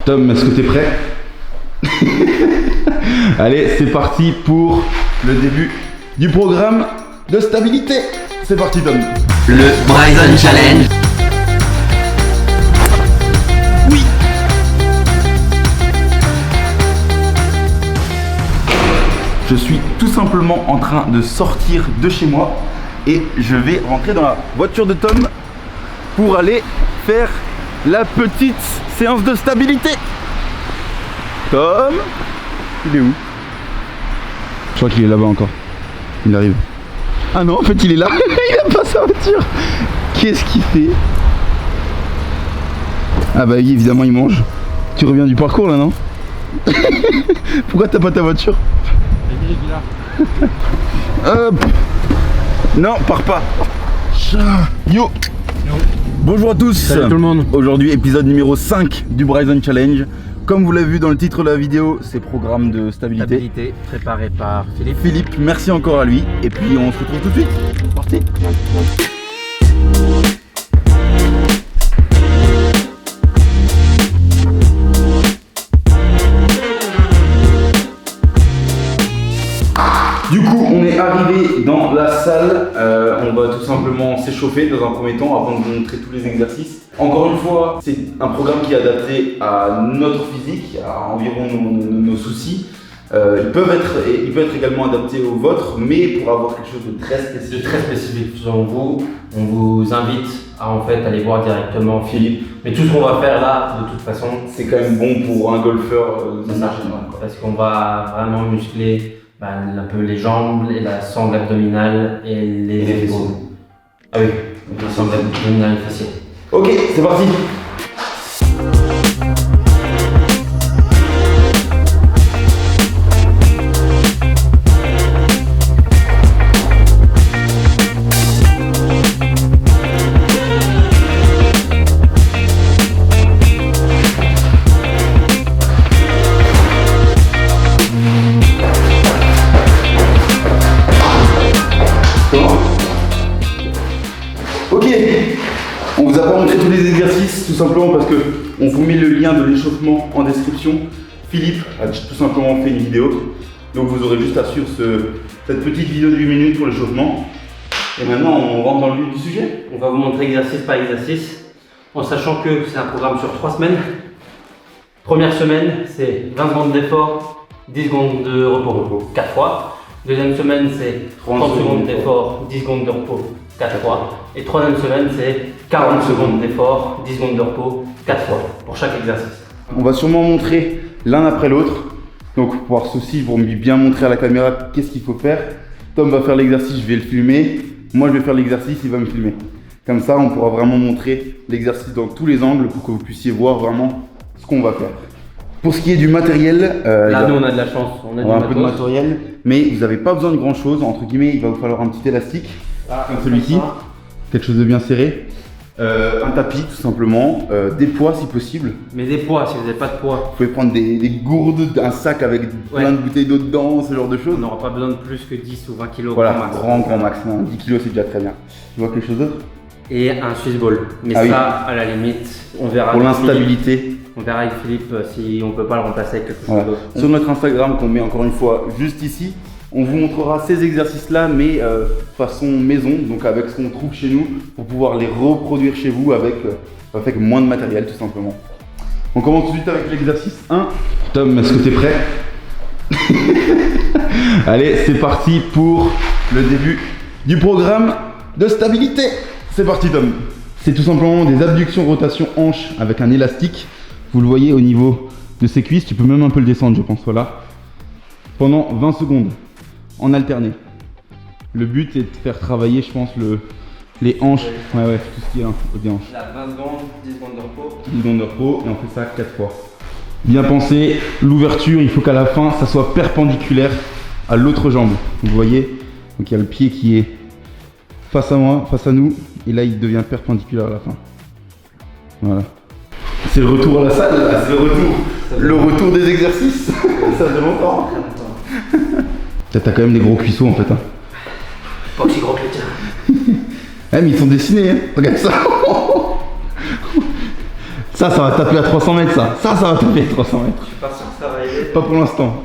Tom, est-ce que t'es prêt? Allez, c'est parti pour le début du programme de stabilité. C'est parti, Tom. Le Bryson Challenge. Oui. Je suis tout simplement en train de sortir de chez moi et je vais rentrer dans la voiture de Tom pour aller faire la petite séance de stabilité. Tom, il est où? Je crois qu'il est là-bas encore. Il arrive. Ah non, en fait il est là. Il a pas sa voiture. Qu'est-ce qu'il fait? Ah bah évidemment il mange. Tu reviens du parcours là, non? Pourquoi t'as pas ta voiture? Hop. Non, pars pas. Yo. Bonjour à tous. Salut tout le monde. Aujourd'hui épisode numéro 5 du Bryson Challenge. Comme vous l'avez vu dans le titre de la vidéo, c'est programme de stabilité. Préparé par Philippe. Philippe, merci encore à lui. Et puis on se retrouve tout de suite. C'est parti. Du coup, on est arrivé dans la salle. On va tout simplement s'échauffer dans un premier temps avant de vous montrer tous les exercices. Encore une fois, c'est un programme qui est adapté à notre physique, à environ nos soucis. Il peut être également adapté au vôtre, mais pour avoir quelque chose de très spécifique. C'est très spécifique selon vous. On vous invite à en fait aller voir directement Philippe. Mais tout ce qu'on va faire là, de toute façon, C'est quand même bon pour un golfeur de c'est manière ça. générale. Parce qu'on va vraiment muscler un peu les jambes, et la sangle abdominale et les fessiers. épaules. Ah oui, la sangle abdominale et fessiers. Ok, c'est parti. Ok, on vous a pas montré tous les exercices tout simplement parce que on vous met le lien de l'échauffement en description. Philippe a tout simplement fait une vidéo, donc vous aurez juste à suivre cette petite vidéo de 8 minutes pour l'échauffement. Et maintenant on rentre dans le vif du sujet. On va vous montrer exercice par exercice, en sachant que c'est un programme sur 3 semaines. Première semaine, c'est 20 secondes d'effort, 10 secondes de repos, 4 fois. Deuxième semaine, c'est 30 secondes d'effort, 10 secondes de repos, 4 fois. Et troisième semaine, c'est 40 secondes d'effort, 10 secondes de repos, 4 fois, pour chaque exercice. On va sûrement montrer l'un après l'autre. Donc pour pouvoir ceci, pour bien montrer à la caméra qu'est-ce qu'il faut faire. Tom va faire l'exercice, je vais le filmer. Moi je vais faire l'exercice, il va me filmer. Comme ça on pourra vraiment montrer l'exercice dans tous les angles pour que vous puissiez voir vraiment ce qu'on va faire. Pour ce qui est du matériel, Là, nous, on a de la chance, on a on a un du peu de matos. matériel, mais vous n'avez pas besoin de grand chose. Entre guillemets, il va vous falloir un petit élastique, comme celui-ci, quelque chose de bien serré, un tapis tout simplement, des poids si possible. Mais des poids, si vous n'avez pas de poids, Vous pouvez prendre des gourdes, un sac avec plein de bouteilles d'eau dedans, ce genre de choses. on n'aura pas besoin de plus que 10 ou 20 kg. Voilà, grand max. grand max. Non, 10 kg c'est déjà très bien. Tu vois quelque chose d'autre? Et un Swiss ball. Mais Ah ça, oui. à la limite, on verra. Pour avec Philippe. l'instabilité. On verra avec Philippe si on peut pas le remplacer avec quelque chose Voilà. d'autre. Sur notre Instagram qu'on met encore une fois juste ici, on vous montrera ces exercices-là, mais façon maison, donc avec ce qu'on trouve chez nous, pour pouvoir les reproduire chez vous avec moins de matériel tout simplement. On commence tout de suite avec l'exercice 1. Tom, est-ce que tu es prêt? Allez, c'est parti pour le début du programme de stabilité. C'est parti, Tom. C'est tout simplement des abductions, rotation hanche avec un élastique. Vous le voyez au niveau de ses cuisses, tu peux même un peu le descendre, je pense, voilà. Pendant 20 secondes, en alterné. Le but est de faire travailler, je pense, les hanches. Ouais, tout ce qui est des hanches. Là, 20 secondes, 10 secondes de repos. 10 secondes de repos et on fait ça 4 fois. Bien penser, l'ouverture, il faut qu'à la fin, ça soit perpendiculaire à l'autre jambe. Vous voyez, donc il y a le pied qui est face à moi, face à nous, et là il devient perpendiculaire à la fin. Voilà. C'est le retour à la salle, là, c'est le retour des exercices. Ça fait longtemps. T'as quand même des gros cuisseaux en fait. Hein. Pas aussi gros que les tiens. Eh mais ils sont dessinés, hein. Regarde ça. Ça va taper à 300 mètres, ça. Ça va taper à 300 mètres. Je suis pas sûr que ça va aider. Pas pour l'instant.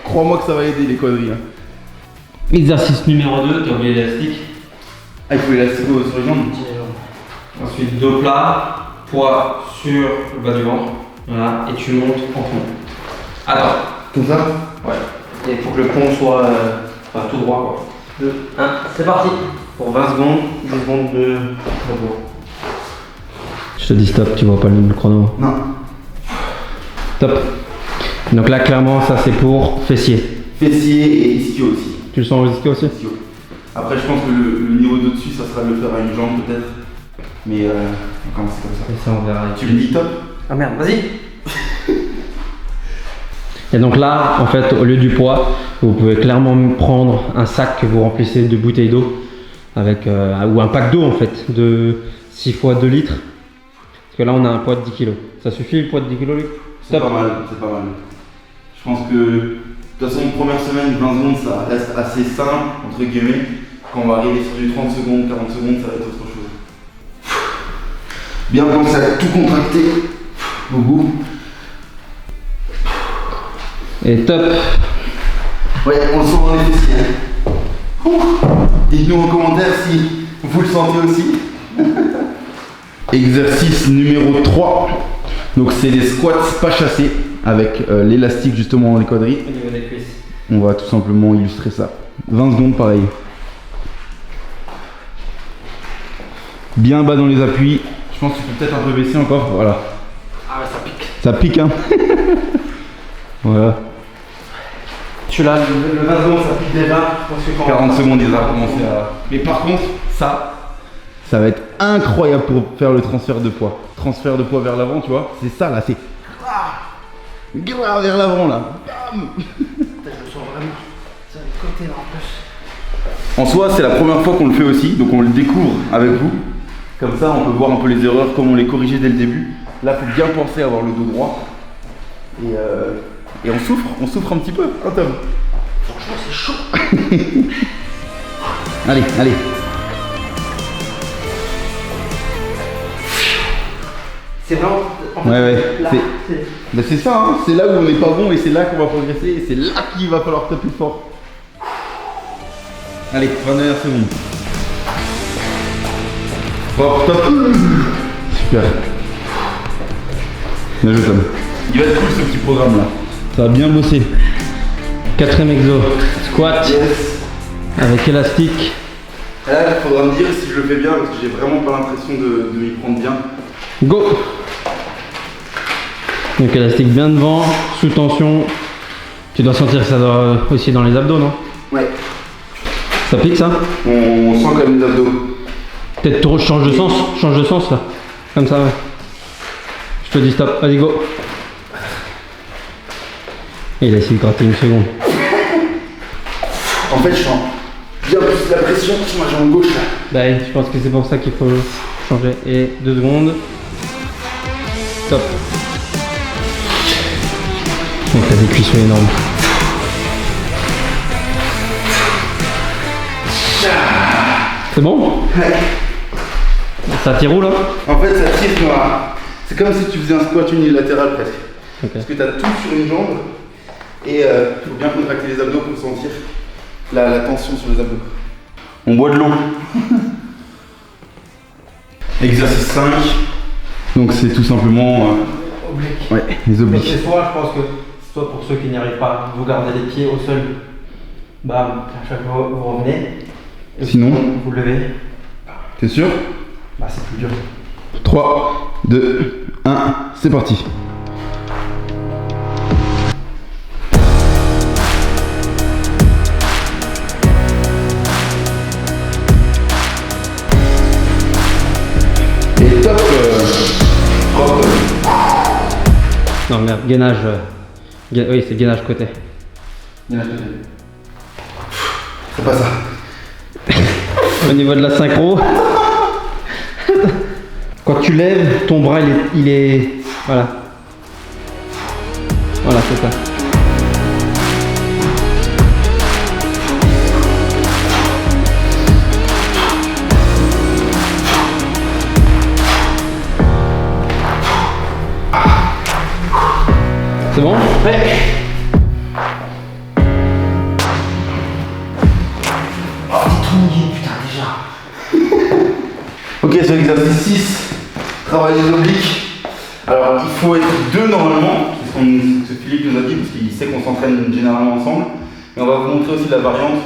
Crois-moi que ça va aider les quadrilles. Hein. Exercice numéro 2, tu as oublié l'élastique. Ah, il faut l'élastique sur les jambes. Ensuite, dos plat, poids sur le bas du ventre. Voilà, et tu montes en fond. Alors, Comme ça. ouais. Et il faut que le pont soit tout droit. Quoi. 2, 1, c'est parti. Pour 20 secondes, 10 secondes de repos. Je te dis stop, tu vois pas le chrono. Non. Top. Donc là, clairement, ça c'est pour fessier. Fessier et ischio aussi. Tu le sens au ischio aussi? Ischio. Après, je pense que le niveau d'au-dessus, ça sera de le faire à une jambe peut-être. Mais on va commencer comme ça. Et ça, on verra. Tu le dis top? Ah merde, vas-y. Et donc là, en fait, au lieu du poids, vous pouvez clairement prendre un sac que vous remplissez de bouteilles d'eau avec ou un pack d'eau en fait de 6 fois 2 litres. Parce que là, on a un poids de 10 kg. Ça suffit le poids de 10 kg, Luc? C'est pas mal, c'est pas mal. Je pense que de toute façon, première semaine, 20 secondes, ça reste assez simple, entre guillemets. Quand on va arriver sur du 30 secondes, 40 secondes, ça va être autre chose. Bien penser à tout contracter au bout. Et top. Ouais, on le sent dans les fessiers. Dites-nous en commentaire si vous le sentez aussi. Exercice numéro 3. Donc c'est les squats pas chassés avec l'élastique justement dans les quadrilles. Au niveau des cuisses. On va tout simplement illustrer ça. 20 secondes pareil. Bien bas dans les appuis. Je pense que tu peux peut-être un peu baisser encore. Voilà. Ah ouais, ça pique. Ça pique hein. Voilà. Celui-là, le 20 secondes, ça pique déjà. Je pense que quand 40 secondes déjà a commencé à... Mais par contre, ça va être incroyable pour faire le transfert de poids. Transfert de poids vers l'avant, tu vois. C'est ça là, c'est... vers l'avant là. Bam. Je le sens vraiment. C'est le côté là en plus. En soi, c'est la première fois qu'on le fait aussi, donc on le découvre avec vous. Comme ça, on peut voir un peu les erreurs, comment les corriger dès le début. Là, il faut bien penser à avoir le dos droit. Et on souffre un petit peu, hein Tom? Franchement, c'est chaud. Allez. C'est vraiment. En fait, Ouais. là, C'est ça, hein. C'est là où on n'est pas bon et c'est là qu'on va progresser. Et c'est là qu'il va falloir taper fort. Allez, 20 dernières secondes. Bon, top. Super. Bien joué Tom. Il va être cool ce petit programme là. Ça va bien bosser. 4ème exo. Squat Yes. avec élastique. Là, il faudra me dire si je le fais bien parce que j'ai vraiment pas l'impression de m'y prendre bien. Go. Donc élastique bien devant, sous tension. Tu dois sentir que ça doit aussi dans les abdos, non? Ouais. Ça pique ça? On sent quand même les abdos. Peut-être change de sens là. Comme ça, ouais. Je te dis stop, vas-y go. Et il a essayé de gratter une seconde. En fait, je sens bien plus la pression sur ma jambe gauche là. Bah, je pense que c'est pour ça qu'il faut changer. Et 2 secondes. Stop. Donc t'as des cuissons énormes. C'est bon? Ouais. Ça tire où là? En fait, ça tire quoi. C'est comme si tu faisais un squat unilatéral presque. Ok. Parce que tu as tout sur une jambe et il faut bien contracter les abdos pour sentir la tension sur les abdos. On boit de l'eau. Exercice 5. Donc c'est tout simplement Oblique. ouais, les Donc obliques. c'est soit, je pense que soit pour ceux qui n'y arrivent pas, vous gardez les pieds au sol. Bam, à chaque fois vous revenez. Et Sinon vous levez. T'es sûr? Bah c'est plus dur. 3, 2, 1, c'est parti. Et top propre. Non merde, gainage. Oui, c'est gainage côté. Il y en a peut-être. C'est pas ça. Au niveau de la synchro, quand tu lèves, ton bras il est voilà. Voilà, c'est ça. C'est bon? Ouais. Oh, t'es trop mouillé, putain, déjà. Ok, sur l'exercice 6, travail des obliques. Alors, il faut être deux normalement, c'est ce que Philippe nous a dit, parce qu'il sait qu'on s'entraîne généralement ensemble. Mais on va vous montrer aussi la variante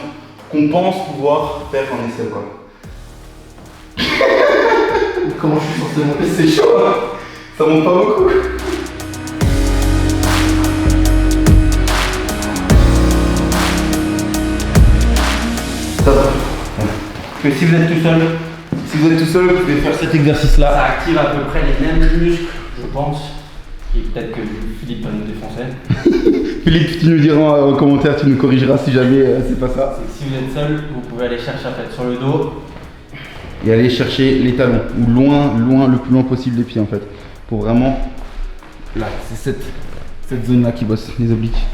qu'on pense pouvoir faire en essai, quoi. Comment je suis censé monter? C'est chaud, hein. Ça monte pas beaucoup. Top. Mais si vous êtes tout seul, vous pouvez faire cet exercice-là. ça active à peu près les mêmes muscles, je pense. Et peut-être que Philippe va nous défoncer. Philippe, tu nous diras en commentaire, tu nous corrigeras si jamais c'est pas ça. Si vous êtes seul, vous pouvez aller chercher en fait sur le dos. Et aller chercher les talons, ou loin, le plus loin possible des pieds en fait. Pour vraiment, là, c'est cette zone-là qui bosse, les obliques.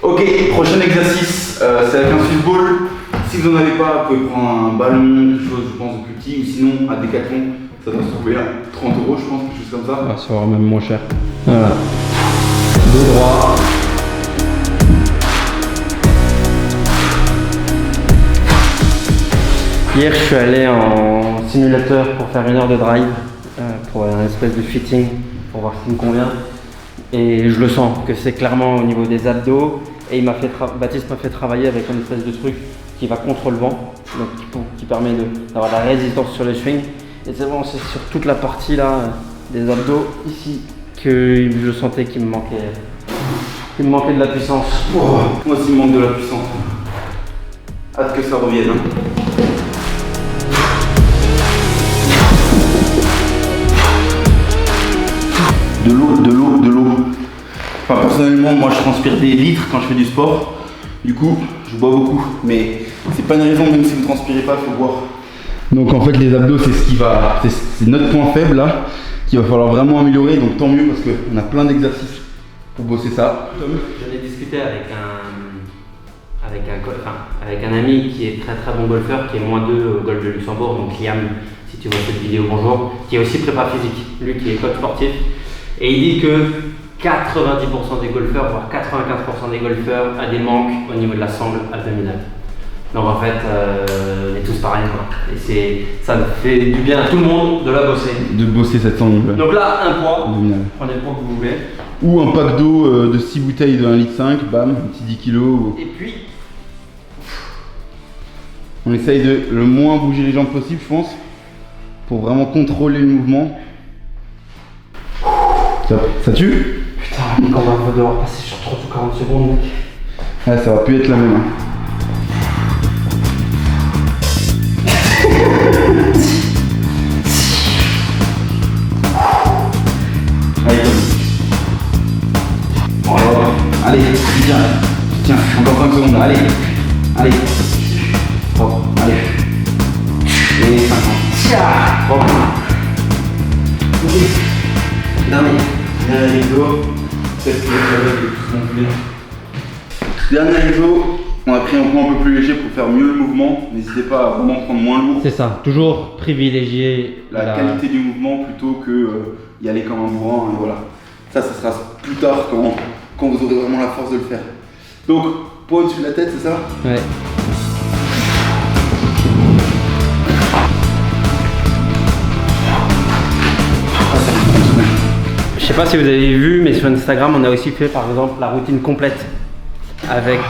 Ok, prochain exercice, c'est avec un football. Si vous n'en avez pas, vous pouvez prendre un ballon, quelque chose, je pense, de plus petit, ou sinon, à Decathlon, ça doit se trouver à 30 €, je pense, quelque chose comme ça. Ça sera même moins cher. Voilà. Dos droit. Hier, je suis allé en simulateur pour faire 1 heure de drive, pour un espèce de fitting, pour voir ce qui me convient. Et je le sens que c'est clairement au niveau des abdos. Et Baptiste m'a fait travailler avec une espèce de truc qui va contre le vent, donc qui permet d'avoir la résistance sur le swing. Et c'est bon, c'est sur toute la partie là des abdos ici que je sentais qu'il me manquait de la puissance. Oh, moi aussi, il me manque de la puissance. Hâte que ça revienne. Hein. De l'eau. Enfin, personnellement, moi je transpire des litres quand je fais du sport. Du coup, je bois beaucoup. Mais c'est pas une raison, même si vous transpirez pas, il faut boire. Donc en fait, les abdos, c'est notre point faible là, qu'il va falloir vraiment améliorer. Donc tant mieux parce qu'on a plein d'exercices pour bosser ça. J'en ai discuté avec un ami qui est très très bon golfeur, qui est -2 au golf de Luxembourg, donc Liam, si tu vois cette vidéo, bonjour, qui est aussi prépa physique, lui qui est coach sportif. Et il dit que 90% des golfeurs, voire 95% des golfeurs a des manques au niveau de la sangle abdominale. Donc en fait, on est tous pareils quoi. Et ça fait du bien à tout le monde de la bosser. De bosser cette sangle. Donc là, un poids, abdominal. prenez le poids que vous voulez. Ou un pack d'eau de 6 bouteilles de 1,5 litre, bam, un petit 10 kg. Et puis, on essaye de le moins bouger les jambes possible, je pense, pour vraiment contrôler le mouvement. Ça tue? putain, on va devoir passer sur 30 ou 40 secondes mec. Ah, ça va plus être la même. Hein. Allez, oh là là. Allez, tiens, encore 5 secondes, allez, oh, allez, et 50, oh. Ok, dernier exo, peut-être que dernier exo, on a pris un point un peu plus léger pour faire mieux le mouvement, n'hésitez pas à vraiment prendre moins lourd. C'est ça, toujours privilégier la qualité du mouvement plutôt que y aller comme un bourrin, et voilà. Ça sera plus tard quand vous aurez vraiment la force de le faire. Donc, poids au-dessus de la tête, c'est ça? Ouais. Je sais pas si vous avez vu, mais sur Instagram, on a aussi fait par exemple la routine complète. Avec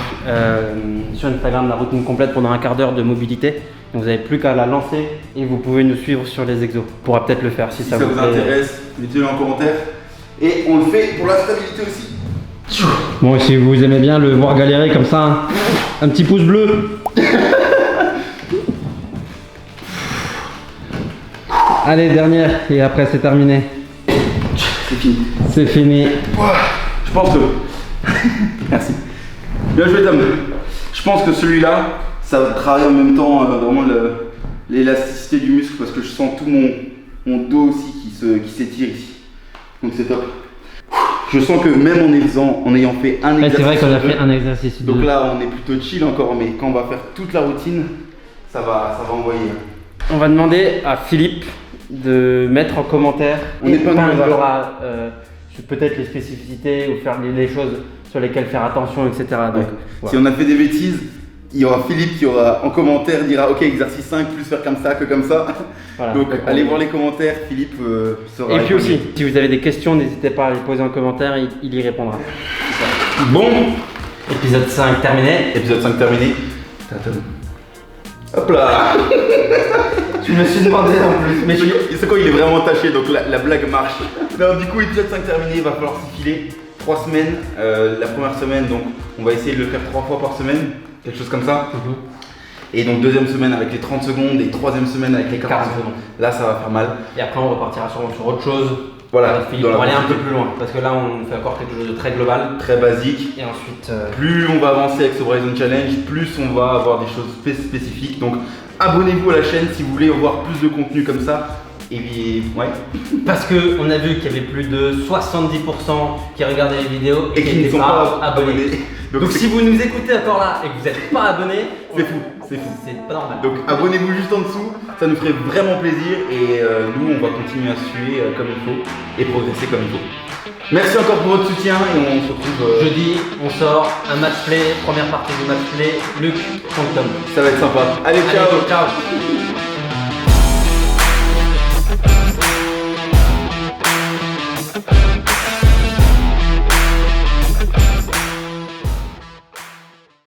sur Instagram la routine complète pendant un quart d'heure de mobilité. Donc vous n'avez plus qu'à la lancer et vous pouvez nous suivre sur les exos. On pourra peut-être le faire si ça vous intéresse, mettez-le en commentaire. Et on le fait pour la stabilité aussi. Bon, et si vous aimez bien le voir galérer comme ça, un petit pouce bleu. Allez, dernière et après c'est terminé. C'est fini. C'est fini. Je pense que... Merci. Bien joué Tom. Je pense que celui-là, ça va travailler en même temps vraiment l'élasticité du muscle parce que je sens tout mon dos aussi qui s'étire ici. Donc c'est top. Je sens que même en ayant fait un exercice. C'est vrai qu'on a fait un exercice. Donc là on est plutôt chill encore, mais quand on va faire toute la routine, ça va envoyer. On va demander à Philippe de mettre en commentaire on épinglera peut-être les spécificités ou faire les choses sur lesquelles faire attention, etc. Donc, Ouais. voilà. Si on a fait des bêtises, il y aura Philippe qui aura en commentaire dira ok exercice 5 plus faire comme ça que comme ça. Voilà. Donc allez voir les commentaires, Philippe sera. Et puis répondre. aussi, si vous avez des questions, n'hésitez pas à les poser en commentaire, il y répondra. Bon, Épisode 5 terminé. épisode 5 terminé. Hop là. Je me suis demandé en plus, mais C'est quoi, il est vraiment taché, donc la blague marche. Alors du coup, épisode 5 terminé, il va falloir s'y filer 3 semaines. La première semaine, donc on va essayer de le faire 3 fois par semaine, quelque chose comme ça. Et donc deuxième semaine avec les 30 secondes et troisième semaine avec les 40 secondes. Là, ça va faire mal. Et après, on repartira sûrement sur autre chose. Voilà, Avec Philippe, dans la pour aller un peu continuité. plus loin, parce que là, on fait encore quelque chose de très global. Très basique. Et ensuite, Plus on va avancer avec ce Horizon Challenge, plus on va avoir des choses spécifiques. Donc abonnez-vous à la chaîne si vous voulez voir plus de contenu comme ça. Et puis, ouais. parce qu'on a vu qu'il y avait plus de 70% qui regardaient les vidéos Et qui ne n'étaient sont pas abonnés. abonnés. Donc si vous nous écoutez encore là et que vous n'êtes pas abonné, c'est fou, c'est fou. c'est pas normal. Donc abonnez-vous juste en dessous, ça nous ferait vraiment plaisir et nous on va continuer à suer comme il faut et progresser comme il faut. Merci encore pour votre soutien et on se retrouve. Jeudi, on sort un match play, première partie du match play, Luc contre Tom. Ça va être sympa. Allez, ciao. Allez, ciao.